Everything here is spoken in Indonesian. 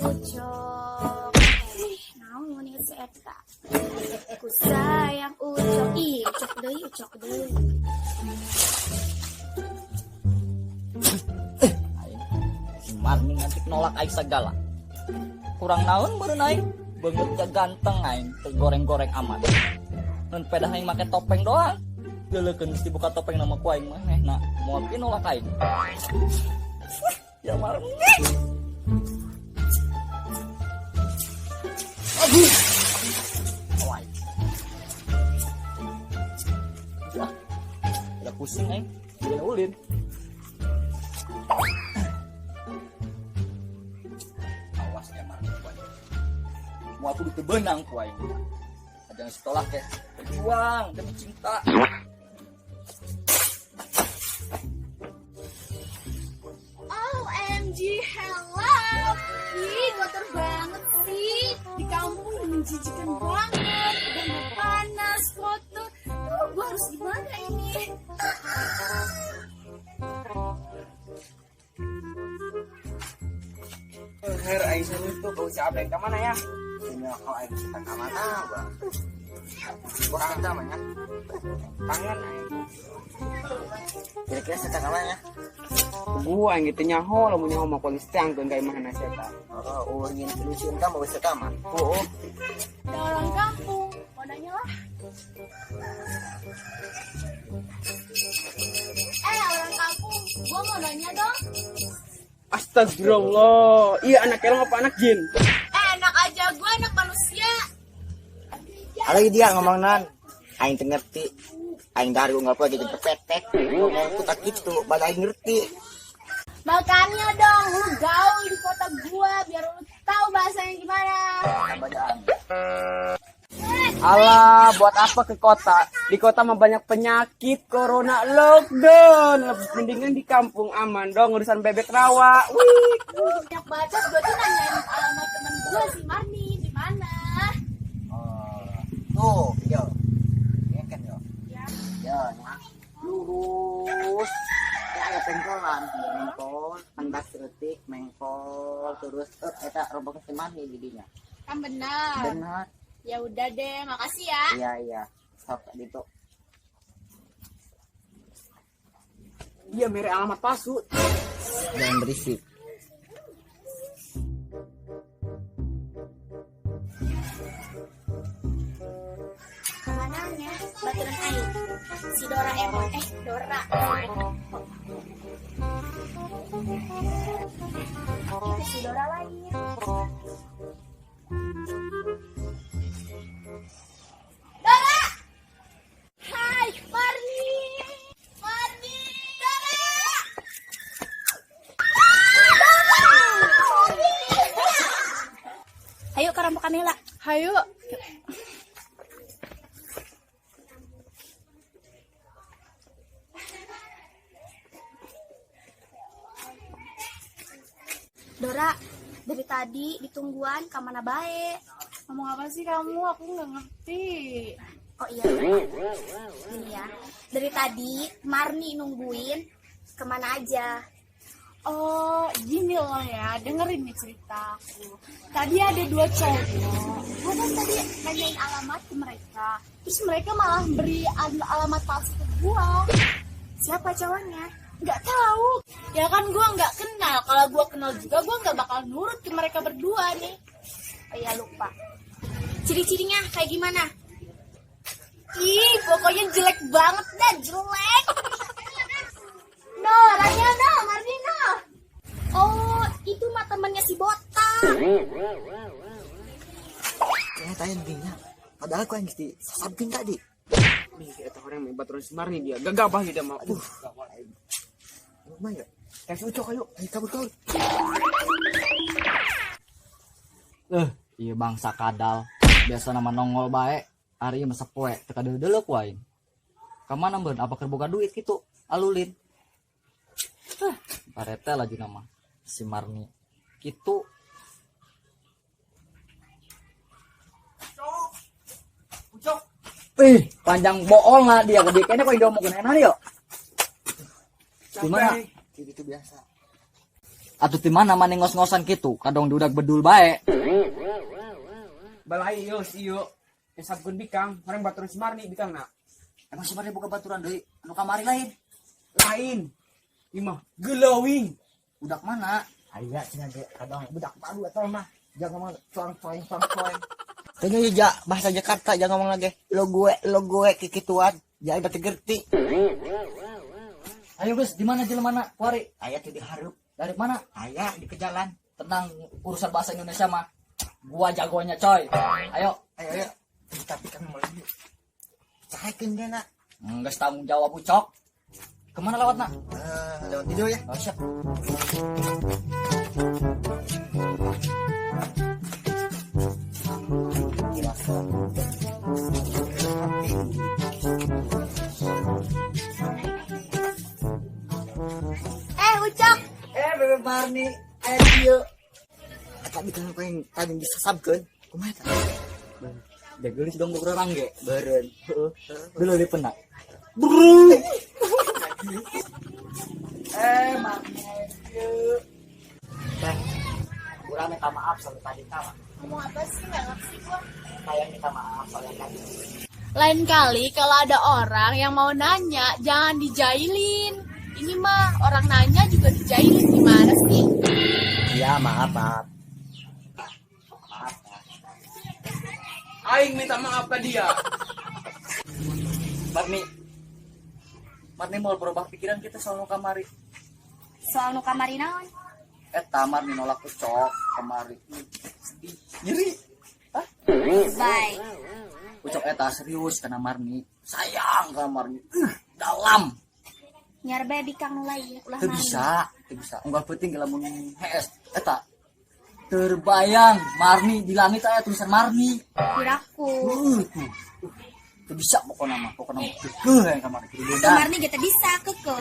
Ucok. Naon ieu si eta? Ku sayang Ucok. Ih, Ucok deui. Si Marni ngantik nolak aing segala. Kurang naon baru naik. Beungeutnya ganteng aing, teu goreng-goreng amat. Mun pedah aing make topeng doang. Geuleukeun mesti buka topeng nama ku aing manehna. Moal pi nolak aing. Ya Marni. Aduh. Awai. Ya. Udah pusing aing. Udah ulin. Awas ya Marni ku aing. Mau aku ditebenang ku aing. Ajang sekolah ke berjuang demi cinta. OMG, hello. Ih, kotor banget sih. Di kampung udah menjijikan banget. Udah panas, kotor. Gua harus gimana ini? Her aing itu kau siapa yang kemana ya? Ini kau aing kita kemana, Bang? Gua kangen namanya. Kangen aing. Kira-kira kita kemana ya? Gua yang gitu nyaho, lamun nyaho mah kulis tangkeun ka imah naseta. Oh, ingin solusiun ka mau wisata mah. Oh. Ada orang kampung. Mau nanya lah. Orang kampung. Gua mau nanya dong. Astagfirullah. Iya anak elong apa anak jin? Enak aja, gua anak manusia. Alagi dia ngomongnan, aing teu ngerti. Aing dari unggal poe jadi pepetek. Ngomong tak gitu, bada aing ngerti. Makanya dong, lu gaul di kota gua biar lu tahu bahasanya gimana. Alah, buat apa ke kota? Di kota mah banyak penyakit, corona, lockdown. Mendingan di kampung aman dong, urusan bebek rawa. Wih. Banyak banget, gua tuh nanyain alamat temen gua si Marni, di mana? Tuh, yo. Ini kan yo. Ya. Yo, nah. Lurus. Ya ada pengkolan, mengkol, 16 detik, mengkol, terus eta rombongan teman nih jadinya. Kan benar. Benar. Ya udah deh, makasih ya. Iya. Stop gitu. Iya, mere alamat palsu. Jangan berisik. Kemananya? Baturan air. Si Doraemon, Dora. Itu si Dora lagi. Dora! Hai, Marni! Dora! Ayo ke Rampok Kamila. Hayo. Dora, dari tadi ditungguan kemana bae? Ngomong apa sih kamu? Aku nggak ngerti. Oh iya, ini ya. Dari tadi Marni nungguin kemana aja? Oh, gini loh ya, dengerin nih ceritaku. Tadi ada 2 cowok. Gue kan tadi nanyain alamat ke mereka. Terus mereka malah beri alamat palsu ke gue. Siapa cowoknya? Nggak tahu. Ya kan gue nggak kenal. Kalau gue kenal juga, gue nggak bakal nurut ke mereka berdua nih. Oh iya, lupa. Ciri-cirinya kayak gimana? Ih, pokoknya jelek banget dah, jelek. No, Rania, no, Marni, no. Oh, itu mah temannya si Botak. Kayaknya tanya begini. Padahal aku yang mesti samping tadi. Nih, eta orang yang baturan Semarni dia. Gagabah dia mah. Rumah ya. Kasih ucok ayo. Ayo kabur. Iya bangsa kadal. Biasa nama nongol bae. Ari ieu masa poe teu kadeuleuleuk wae. Ka mana beun apa keur boga duit kitu? Alulin. Parete laju nama si Marni. Kitu. Ucok. Panjang bool lah dia gede kayaknya kok diomongin enak yuk. Gimana? Itu biasa. Atuh ti mana maning ngos-ngosan kitu kadang dudak bedul bae. Balai yo siyo. Sabgun bikang, orang baturan si Marni bikang nak. Emang si Marni buka baturan deui anu kamari lain. Lain. Imah glowing. Budak mana? Aya cenah ge kadang budak baru atau mah jangan ngomong coeng. Tanya ya bahasa Jakarta jangan ngomong lagi lo gue kikituan jadi bati gerti. Ayo guys, di mana jelema Kuari? Aya teh diharup. Dari mana? Aya di ke jalan. Tenang, urusan bahasa Indonesia mah gua jagonya coy. Ayo. Tapi kan mulai cahekeun ge nak. Geus tanggung jawab Ucok. Kemana lewat nak? Lewat video ya. Oh, siap. Ucok. Bebe Marni, ayo. Tapi kan pengen tadi disasabkeun. Kumaha tah? Degelis dong bukur orang ge. Beureun. Dulu di penak. Kurang minta maaf soal tadi kamu. Ngomong apa sih? Nggak ngerti gua. Saya minta maaf soal tadi. Lain kali kalau ada orang yang mau nanya, jangan dijailin. Ini mah orang nanya juga dijailin, gimana sih? Iya maaf. Aing minta maaf ke dia. Marni mau berubah pikiran kita soal nu kamari. Soal nu kamari naon? Eta Marni nolak Ucok kamari. Sedih, nyeri. Baik. Ucok eta serius karena Marni. Sayang sama Marni. Dalam. Nyarbe bikang lain ulah Teu bisa. Unggal penting lamun HS. Eta terbayang Marni di langit aya tulisan Marni. Kiraku. Teu bisa pokokna mah. Keuh yang kamari. Marni kita bisa keke.